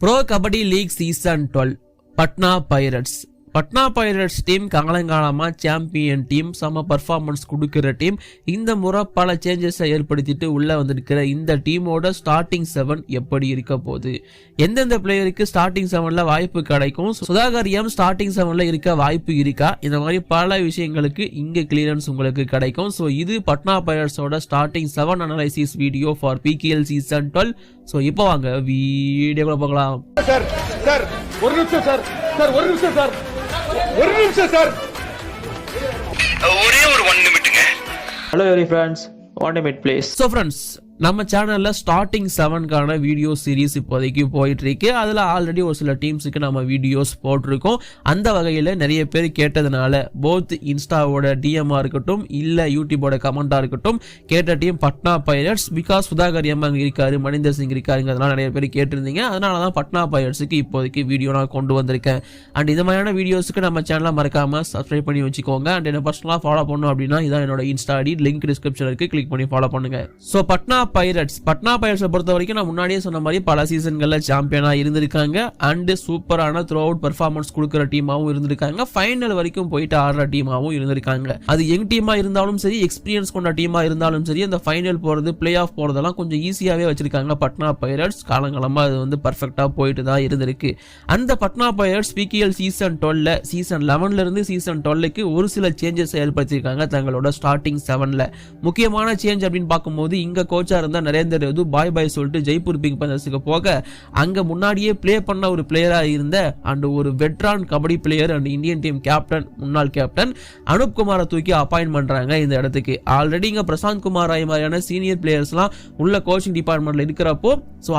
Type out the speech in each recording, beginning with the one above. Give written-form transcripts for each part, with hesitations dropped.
Pro Kabaddi League Season 12 Patna Pirates Patna pirates team காலங்காலமாக champion team, சம performance கொடுக்குற team. இந்த முறை பல சேஞ்சஸை ஏற்படுத்திட்டு உள்ளே வந்திருக்கிற இந்த டீமோட ஸ்டார்டிங் 7 எப்படி இருக்க போகுது, எந்தெந்த பிளேயருக்கு ஸ்டார்டிங் 7ல் வாய்ப்பு கிடைக்கும், சுதாகர் எம் ஸ்டார்டிங் 7ல் இருக்க வாய்ப்பு இருக்கா, இந்த மாதிரி பல விஷயங்களுக்கு இங்கே கிளியரன்ஸ் உங்களுக்கு கிடைக்கும். ஸோ இது பட்னா பைரட்ஸோட starting 7 analysis video for PKL season 12. So இப்போ வாங்க வீடியோக்குள்ள பார்க்கலாம். ஒரே ஒரு 1 நிமிட்டுங்க. Hello every friends, 1 minute please. So friends, நம்ம சேனல்ல ஸ்டார்டிங் 7க்கான வீடியோ சீரீஸ் இப்போதைக்கு போயிட்டு இருக்கு. அதுல ஆல்ரெடி ஒரு சில டீம்ஸுக்கு நம்ம வீடியோஸ் போட்டிருக்கோம். அந்த வகையில நிறைய பேர் கேட்டதுனால போத் இன்ஸ்டாவோட டிஎம்ஆ இருக்கட்டும் இல்ல யூடியூபோட கமெண்டா இருக்கட்டும், கேட்ட team Patna pirates. Because Sudhakar M அங்க இருக்காரு, மணிந்தர் சிங் இருக்காருங்கிறதுனால நிறைய பேர் கேட்டிருந்தீங்க. அதனாலதான் பட்னா பைரட்ஸுக்கு இப்போதைக்கு வீடியோ நான் கொண்டு வந்திருக்கேன். அண்ட் இந்த மாதிரியான வீடியோஸுக்கு நம்ம சேனலை மறக்காம சப்ஸ்கிரைப் பண்ணி வச்சுக்கோங்க. அண்ட் என்ன பர்சனலா ஃபாலோ பண்ணணும் அப்படின்னா இதான் என்னோட இன்ஸ்டா ஐடி, லிங்க் டிஸ்கிரிப்ஷன் இருக்கு, கிளிக் பண்ணி ஃபாலோ பண்ணுங்க. ஸோ பட்னா பைரட்ஸ் பொறுத்த வரைக்கும் நான் முன்னாடியே சொன்ன மாதிரி பல சீசன்கள்ல சாம்பியனா இருந்திருக்காங்க. அண்ட் சூப்பரான த்ரூ அவுட் பெர்ஃபார்மன்ஸ் கொடுக்குற டீமாவும் இருந்திருக்காங்க. ஃபைனல் வரைக்கும் போயிட்டு ஆடுற டீமாவும் இருந்திருக்காங்க. அது யங் டீமா இருந்தாலும் சரி, எக்ஸ்பீரியன்ஸ் கொண்ட டீமா இருந்தாலும் சரி, அந்த ஃபைனல் போறது, பிளே ஆஃப் போறதெல்லாம் கொஞ்சம் ஈஸியாவே வச்சிருக்காங்க பட்னா பைரட்ஸ். காலங்காலமா அது வந்து பர்ஃபெக்டா போயிட்டு தான் இருந்திருக்கு. அந்த Patna pirates PKL season 12 season 11ல இருந்து சீசன் 12க்கு ஒரு சில சேஞ்சஸ் ஏற்படுத்தியிருக்காங்க தங்களோட ஸ்டார்டிங் 7ல. முக்கியமான சேஞ்ச் அப்படின்னு பார்க்கும்போது இங்க கோச்சா இருந்த நரேந்தர் யது பாய் பாய் சொல்லிட்டு ஜெய்ப்பூர் பிங்க் பந்தர்ஸுக்கு போக, அங்க முன்னாடியே பிளே பண்ண ஒரு பிளேயரா இருந்த அண்ட் ஒரு வெட்ரான் kabaddi player and Indian team captain, முன்னாள் கேப்டன் அனுப் குமாரை தூக்கி அப்பாயிண்ட் பண்றாங்க இந்த இடத்துக்கு. ஆல்ரெடி இங்க பிரசாந்த் குமார் ராய் மாதிரியான சீனியர் பிளேயர்ஸ்லாம் உள்ள கோச்சிங் டிபார்ட்மெண்ட்ல இருக்கிறப்போ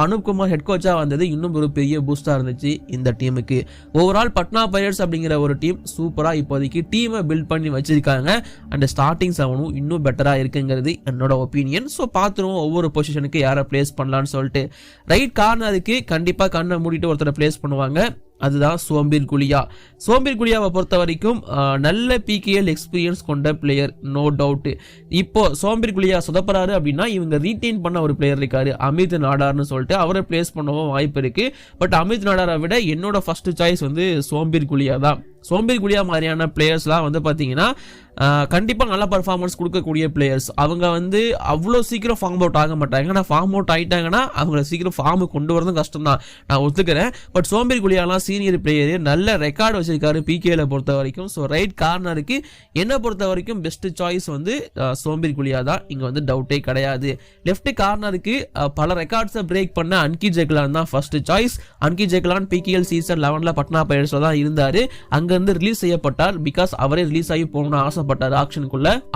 அனுப் குமார் ஹெட் கோச்சா வந்தது இன்னும் ஒரு பெரிய பூஸ்டா இருந்துச்சு இந்த டீமுக்கு. ஓவரால் பட்னா பைரட்ஸ் அப்படிங்கிற ஒரு டீம் சூப்பரா இப்போதைக்கு டீமை பில்ட் பண்ணி வச்சிருக்காங்க. அண்ட் ஸ்டார்டிங் 7 இன்னும் பெட்டரா இருக்குங்கிறது என்னோட ஒப்பீனியன். ஸோ பார்த்துருவோம் ஒவ்வொரு பொசிஷனுக்கு யாரை பிளேஸ் பண்ணலான்னு சொல்லிட்டு. ரைட் கார்னருக்கு கண்டிப்பா கண்ணை மூடிட்டு ஒருத்தரை பிளேஸ் பண்ணுவாங்க. அதுதான் சோம்பீர் குலியா. சோம்பீர் குலியாவை பொறுத்த வரைக்கும் நல்ல PKL எக்ஸ்பீரியன்ஸ் கொண்ட பிளேயர், நோ டவுட். இப்போ சோம்பீர் குலியா சொதப்பறாரு அப்படின்னா இவங்க ரீட்டைன் பண்ண ஒரு பிளேயர் இருக்காரு, அமித் நாடார்னு சொல்லிட்டு, அவரை பிளேஸ் பண்ணவும் வாய்ப்பு இருக்கு. பட் அமித் நாடாரை விட என்னோட ஃபர்ஸ்ட் சாய்ஸ் வந்து சோம்பீர் குலியா தான். சோம்பீர் குலியா மாதிரியான பிளேயர்ஸ்லாம் வந்து பார்த்தீங்கன்னா கண்டிப்பாக நல்ல பர்ஃபார்மன்ஸ் கொடுக்கக்கூடிய பிளேயர்ஸ். அவங்க வந்து அவ்வளோ சீக்கிரம் ஃபார்ம் அவுட் ஆக மாட்டாங்க. ஆனால் ஃபார்ம் அவுட் ஆகிட்டாங்கன்னா அவங்கள சீக்கிரம் ஃபார்மு கொண்டு வரதும் கஷ்டம் தான், நான் ஒத்துக்கிறேன். பட் சோம்பீர் குலியாலாம் சீனியர் பிளேயர், நல்ல ரெக்கார்டு வச்சிருக்காரு PKL பொறுத்த வரைக்கும். ஸோ ரைட் கார்னருக்கு என்னை பொறுத்த வரைக்கும் பெஸ்ட் சாய்ஸ் வந்து சோம்பீர் குலியா தான், இங்கே வந்து டவுட்டே கிடையாது. லெஃப்ட் கார்னருக்கு பல ரெக்கார்ட்ஸை பிரேக் பண்ண அன்கி ஜெக்லான் தான் first choice. அன்கி ஜெக்லான் PKL season 11ல Patna பைரட்ஸ்ல தான் இருந்தாரு. அங்கிருந்து ரிலீஸ் செய்யப்பட்டார். பிகாஸ் அவரே ரிலீஸ் ஆகி போகணும்னு ஆசைப்பட்டார்.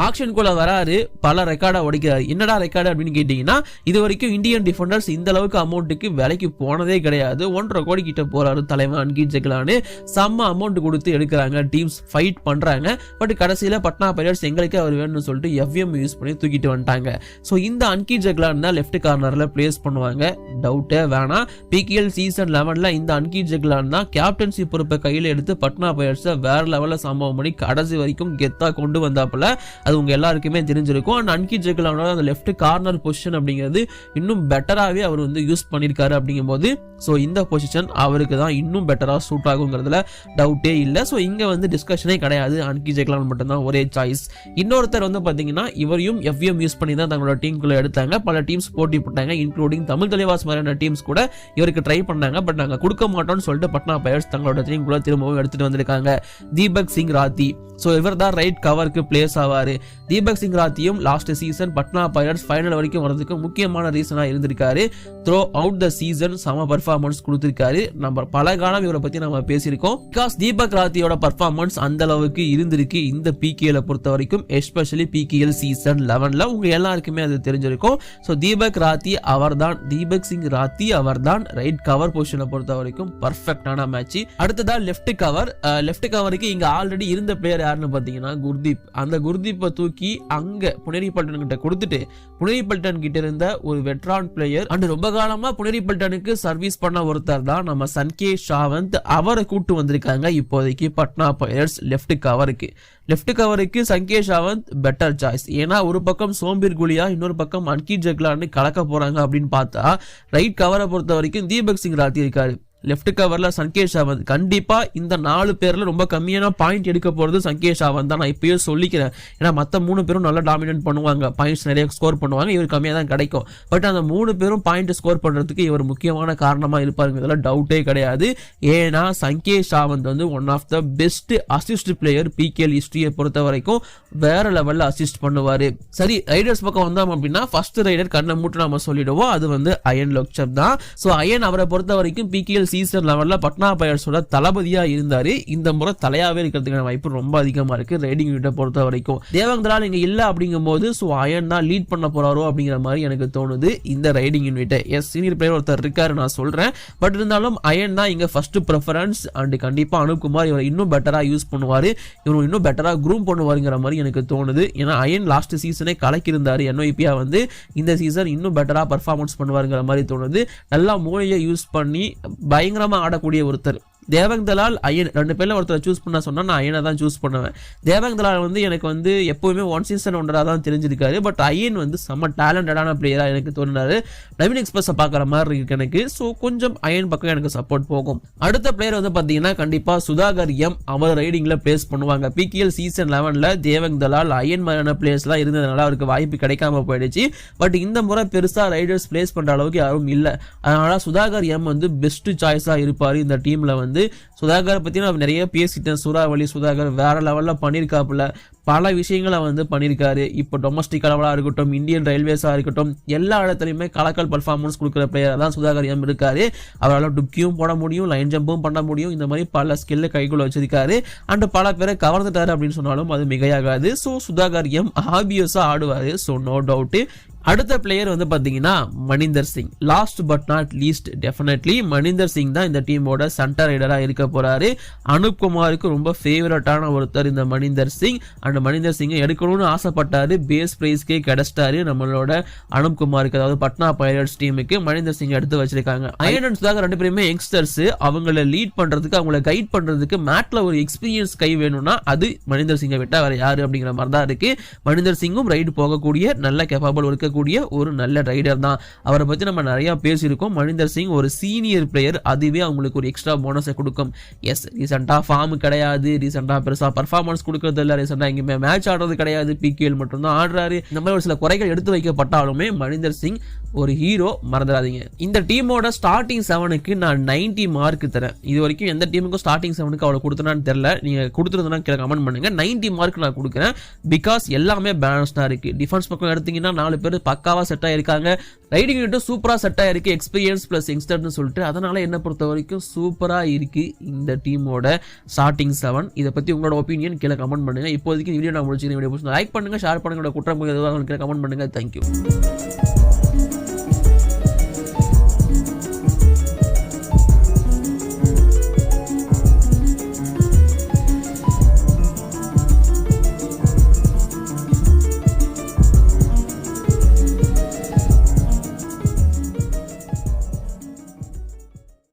ஆக்ஷனுக்குள்ள வராரு, பல ரெக்கார்டை உடைக்கிறாரு. என்னடா ரெக்கார்டு அப்படின்னு கேட்டீங்கன்னா, இது வரைக்கும் இந்தியன் டிஃபெண்டர்ஸ் இந்த அளவுக்கு அமௌண்ட்டுக்கு விலைக்கு போனதே கிடையாது. 1.5 கோடி கிட்ட போறாரு தலைவன் அன்கி ஜெக்லான். செம்ம அமௌண்ட் கொடுத்து எடுக்கிறாங்க, டீம்ஸ் ஃபைட் பண்றாங்க. பட் கடைசியில பட்னா பைரட்ஸ் எங்களுக்கு அவர் வேணும்னு சொல்லிட்டு FVM யூஸ் பண்ணி தூக்கிட்டு வந்துட்டாங்க. ஸோ இந்த அன்கி ஜெக்லான் தான் லெஃப்ட் கார்னர்ல பிளேஸ் பண்ணுவாங்க, டவுட்டே வேணாம். PKL சீசன் 11ல இந்த அன்கி ஜெக்லான் தான் கேப்டன்சி பொறுப்பை கையில் எடுத்து பட்னா பைரட்ஸ் வேற லெவல்ல சம்பவம் பண்ணி கடைசி வரைக்கும் கெத்தா கொண்டு வந்தாப்புல. அது உங்க எல்லாருக்குமே தெரிஞ்சிருக்கும். அண்ட் அன்கி ஜெக்லானோட அந்த லெஃப்ட் கார்னர் பொசிஷன் அப்படிங்கிறது இன்னும் பெட்டராகவே அவர் வந்து யூஸ் பண்ணியிருக்காரு. அப்படிங்கும்போது ஸோ இந்த பொசிஷன் அவருக்கு தான் இன்னும் பெட்டரா சூட் ஆகுங்கிறதுல டவுட்டே இல்லை. ஸோ இங்க வந்து டிஸ்கஷனே கிடையாது, அன்கி ஜெக்லான் மட்டும் தான் ஒரே சாய்ஸ். இன்னொருத்தர் வந்து பாத்தீங்கன்னா இவரையும் FVM யூஸ் பண்ணி தான் தங்களோட டீமுக்குள்ள எடுத்தாங்க. பல டீம்ஸ் போட்டி போட்டாங்க, இன்க்ளூடிங் தமிழ் தலைவாஸ் மாதிரியான டீம்ஸ் கூட இவருக்கு ட்ரை பண்ணாங்க. பட் நாங்க கொடுக்க மாட்டோம்னு சொல்லிட்டு பட்னா பைரட்ஸ் தங்களோட டீமுக்குள்ள திரும்பவும் எடுத்துட்டு வந்திருக்காங்க. தீபக் சிங் ராத்தி. ஸோ இவர் தான் ரைட் கவருக்கு பிளேஸ் ஆவாரு. தீபக் சிங் ராத்தியும் last season Patna pirates final வரைக்கும் வரதுக்கு முக்கியமான ரீசனா இருந்திருக்காரு. Throughout the season some performance கொடுத்திருக்காரு. நம்ம பல காலம் இவரை பத்தி நம்ம பேசியிருக்கோம். பிகாஸ் தீபக் ராத்தியோட பர்ஃபார்மன்ஸ் அந்த அளவுக்கு இருந்திருக்கு இந்த PKL பொறுத்த வரைக்கும், எஸ்பெஷலி PKL சீசன் 11ல உங்க எல்லாருக்குமே அது தெரிஞ்சிருக்கும். ஸோ தீபக் ராத்தி அவர் தான், தீபக் சிங் ராத்தி அவர் தான் ரைட் கவர் பொசிஷனை பொறுத்த வரைக்கும் பர்ஃபெக்டான மேட்ச். அடுத்ததா லெஃப்ட் கவர். லெஃப்ட் கவருக்கு இங்க ஆல்ரெடி இருந்த பிளேயர் யாருன்னு பாத்தீங்கன்னா குர்தீப். அந்த குர்தீப்பை தூக்கி அங்க புனேரி பல்டன் கிட்ட கொடுத்துட்டு, புனேரி பல்டன் கிட்ட இருந்த ஒரு வெட்ரான் பிளேயர் அண்ட் ரொம்ப காலமா புனேரி பல்டனுக்கு சர்வீஸ் பண்ண ஒருத்தர் தான் நம்ம சன்கேஷ் சாவந்த். அவரை கூட்டு வந்திருக்காங்க இப்போதைக்கு பட்னா பைரட்ஸ் லெஃப்ட் கவருக்கு. லெஃப்ட் கவருக்கு சங்கேஷ் சாவந்த் பெட்டர் சாய்ஸ். ஏன்னா ஒரு பக்கம் சோம்பீர் குலியா, இன்னொரு பக்கம் அன்கி ஜெக்லான் கலக்க போறாங்க அப்படின்னு பார்த்தா ரைட் கவரை பொறுத்த வரைக்கும் தீபக் சிங் ராத்தி இருக்காரு. லெஃப்ட் கவர்ல சங்கேஷ் சாவந்த். கண்டிப்பா இந்த 4 பேர்ல ரொம்ப கம்மியான பாயிண்ட் எடுக்க போறது சங்கேஷ் சாவந்த் தான், நான் இப்பயே சொல்லிக்கிறேன். ஏன்னா மத்த 3 பேரும் நல்லா டாமினேட் பண்ணுவாங்க, பாயிண்ட்ஸ் நிறைய ஸ்கோர் பண்ணுவாங்க, இவர் கம்மியா தான் கிடைக்கும். பட் அந்த 3 பேரும் பாயிண்ட் ஸ்கோர் பண்றதுக்கு இவர் முக்கியமான காரணமா இருப்பாருங்க, இதெல்லாம் டவுட்டே கிடையாது. ஏன்னா சங்கேஷ் சாவந்த் வந்து one of the best assist player PKL ஹிஸ்டரியை பொறுத்த வரைக்கும். வேற லெவல்ல அசிஸ்ட் பண்ணுவாரு. சரி, ரைடர்ஸ் பக்கம் வந்தோம் அப்படின்னா ஃபர்ஸ்ட் ரைடர் கண்ணை மூட்டு நாம சொல்லிடுவோம், அது வந்து அயன் லோக்சப் தான். சோ அயன் அவரை பொறுத்த வரைக்கும் பிகேஎல் சீசன் லெவல்ல பட்னா பைரட்ஸோட தளபதியா இருந்தாரு. இந்த முறை தலையாவே இருக்கிறதுக்கான வாய்ப்பு ரொம்ப அதிகமா இருக்கு ரைடிங் யூனிட்டை பொறுத்த வரைக்கும். தேவங் தலால் இங்க இல்ல அப்படிங்கும் போது சோ அயன் தான் லீட் பண்ண போறாரோ அப்படிங்கிற மாதிரி எனக்கு தோணுது இந்த ரைடிங் யூனிட்டை. எஸ், சீனியர் பிளேயர் ஒருத்தர் இருக்காரு நான் சொல்றேன், பட் இருந்தாலும் அயன் தான் இங்க ஃபர்ஸ்ட் ப்ரிஃபரன்ஸ். அண்ட் கண்டிப்பா அனுப்குமார் இவரை இன்னும் பெட்டரா யூஸ் பண்ணுவாரு, இவங்க இன்னும் பெட்டரா க்ரூம் பண்ணுவாருங்கிற மாதிரி எனக்கு தோணுது. ஏன்னா அயன் லாஸ்ட் சீசனே கலக்கி இருந்தாரு, NYP-யா வந்து இந்த சீசன் இன்னும் பெட்டரா பர்ஃபார்மன்ஸ் பண்ணுவாருங்கிற மாதிரி தோணுது. நல்லா மூளையை யூஸ் பண்ணி பயங்கரமா ஆடக்கூடிய ஒருத்தர். தேவங் தலால் அயன் 2 பேர்ல ஒருத்தர் சூஸ் பண்ண சொன்னா நான் அயனை தான் சூஸ் பண்ணுவேன். தேவங் தலால் வந்து எனக்கு வந்து எப்பவுமே ஒன் சீசன் ஒன்றா தான் தெரிஞ்சிருக்காரு, பட் அயன் வந்து செம்ம டேலண்டடான பிளேயரா எனக்கு தோணுனாரு. நவீன் எக்ஸ்பிரஸை பார்க்குற மாதிரி இருக்கு எனக்கு. ஸோ கொஞ்சம் அயன் பக்கம் எனக்கு சப்போர்ட் போகும். அடுத்த பிளேயர் வந்து பார்த்தீங்கன்னா கண்டிப்பா சுதாகர் எம், அவர் ரைடிங்ல பிளேஸ் பண்ணுவாங்க. பிகேஎல் சீசன் 11ல தேவங் தலால் அயன் மாதிரியான பிளேயர்ஸ்லாம் இருந்ததுனால அவருக்கு வாய்ப்பு கிடைக்காம போயிடுச்சு. பட் இந்த முறை பெருசா ரைடர்ஸ் பிளேஸ் பண்ற அளவுக்கு யாரும் இல்லை, அதனால சுதாகர் எம் வந்து பெஸ்ட் சாய்ஸா இருப்பாரு இந்த டீம்ல வந்து. சுதாகரை பத்தி நான் நிறைய பேசிட்டேன், சூறாவளி சுதாகர் வேற லெவல்ல பண்ணிருக்காப்புல, பல விஷயங்களை வந்து பண்ணியிருக்காரு. இப்போ டொமஸ்டிக் அளவலாக இருக்கட்டும், இந்தியன் ரயில்வேஸாக இருக்கட்டும், எல்லா இடத்துலையுமே கலக்கல் பர்ஃபார்மன்ஸ் கொடுக்குற பிளேயர் தான் சுதாகர் எம் இருக்காரு. அவரால் டுக்கியும் போட முடியும், லைன் ஜம்பும் பண்ண முடியும், இந்த மாதிரி பல ஸ்கில்லை கைக்குள்ள வச்சிருக்காரு. அண்ட் பல பேரை கவர்ந்துட்டாரு அப்படின்னு சொன்னாலும் அது மிகையாகாது. ஸோ சுதாகர் எம் ஆபியஸா ஆடுவாரு, ஸோ நோ டவுட். அடுத்த பிளேயர் வந்து பாத்தீங்கன்னா Maninder Singh. Last but not least, definitely Maninder Singh தான் இந்த டீமோட சென்டர் ரைடரா இருக்க போறாரு. அனுப்குமாருக்கு ரொம்ப ஃபேவரட்டான ஒருத்தர் இந்த மணிந்தர் சிங். அண்ட் மணிந்தர் சிங் எடுக்கணும்னு ஆசைப்பட்டாரு, பேஸ் பிரைஸ்க்கே கிடைச்சிட்டாரு நம்மளோட அனுப்குமாருக்கு, அதாவது பட்னா பைரட்ஸ் டீமுக்கு மணிந்தர் சிங் எடுத்து வச்சிருக்காங்க. அயன் அண்ட் சுதாகர் 2 பேருமே யங்ஸ்டர்ஸ், அவங்களை லீட் பண்றதுக்கு அவங்களை கைட் பண்றதுக்கு மேட்ல ஒரு எக்ஸ்பீரியன்ஸ் கை வேணும்னா அது மணிந்தர் சிங்கை விட்டா வேற யாரு அப்படிங்கிற மாதிரி தான் இருக்கு. மணிந்தர் சிங்கும் ரைடு போகக்கூடிய நல்ல கேப்பபிள் இருக்க ஒரு நல்ல ரைடர் தான். அவரை பத்தி நம்ம நிறைய பேசியிருக்கோம். மணிந்தர் சிங் ஒரு சீனியர் பிளேயர், அதுவே அவங்களுக்கு ஒரு எக்ஸ்ட்ரா போனஸை கொடுக்கும். எஸ், ரீசெண்டா ஃபார்ம் கிடையாது, ரீசெண்டா பெருசா பர்ஃபார்மன்ஸ் கொடுக்கறது இல்லை, ரீசெண்டா எங்கேயுமே மேட்ச் ஆடுறது கிடையாது, பிகேஎல் மட்டும் தான் ஆடுறாரு. இந்த மாதிரி ஒரு சில குறைகள் எடுத்து வைக்கப்பட்டாலுமே மணிந்தர் சிங் ஒரு ஹீரோ, மறந்துடாதீங்க. இந்த டீமோட ஸ்டார்டிங் 7க்கு நான் 90 மார்க் தரேன். இது வரைக்கும் எந்த டீமுக்கும் ஸ்டார்டிங் 7க்கு அவ்வளவு கொடுத்தனான்னு தெரியல, நீங்க கொடுத்துருந்தா கமெண்ட் பண்ணுங்க. 90 மார்க் நான் கொடுக்குறேன், பிகாஸ் எல்லாமே பேலன்ஸ்டா இருக்கு. டிஃபென்ஸ் பக்கம் எடுத்தீங்கன்னா 4 பேர் பக்காவா செட் ஆயிருக்காங்க, ரைடிங் யூனிட்டும் சூப்பரா செட் ஆயிருக்கு, எக்ஸ்பீரியன்ஸ் பிளஸ் யங்ஸ்டர்னு சொல்லிட்டு. அதனால என்ன பொறுத்த வரைக்கும் சூப்பரா இருக்கு இந்த டீமோட ஸ்டார்டிங் 7. இதை பத்தி உங்களோட ஒப்பீனியன் கீழே கமெண்ட் பண்ணுங்க. இப்போதைக்கு வீடியோ நான் முடிச்சுக்கிறேன். வீடியோ லைக் பண்ணுங்க, ஷேர் பண்ணுங்க, குற்றம் எதுவாக கமெண்ட் பண்ணுங்க. தேங்க்யூ.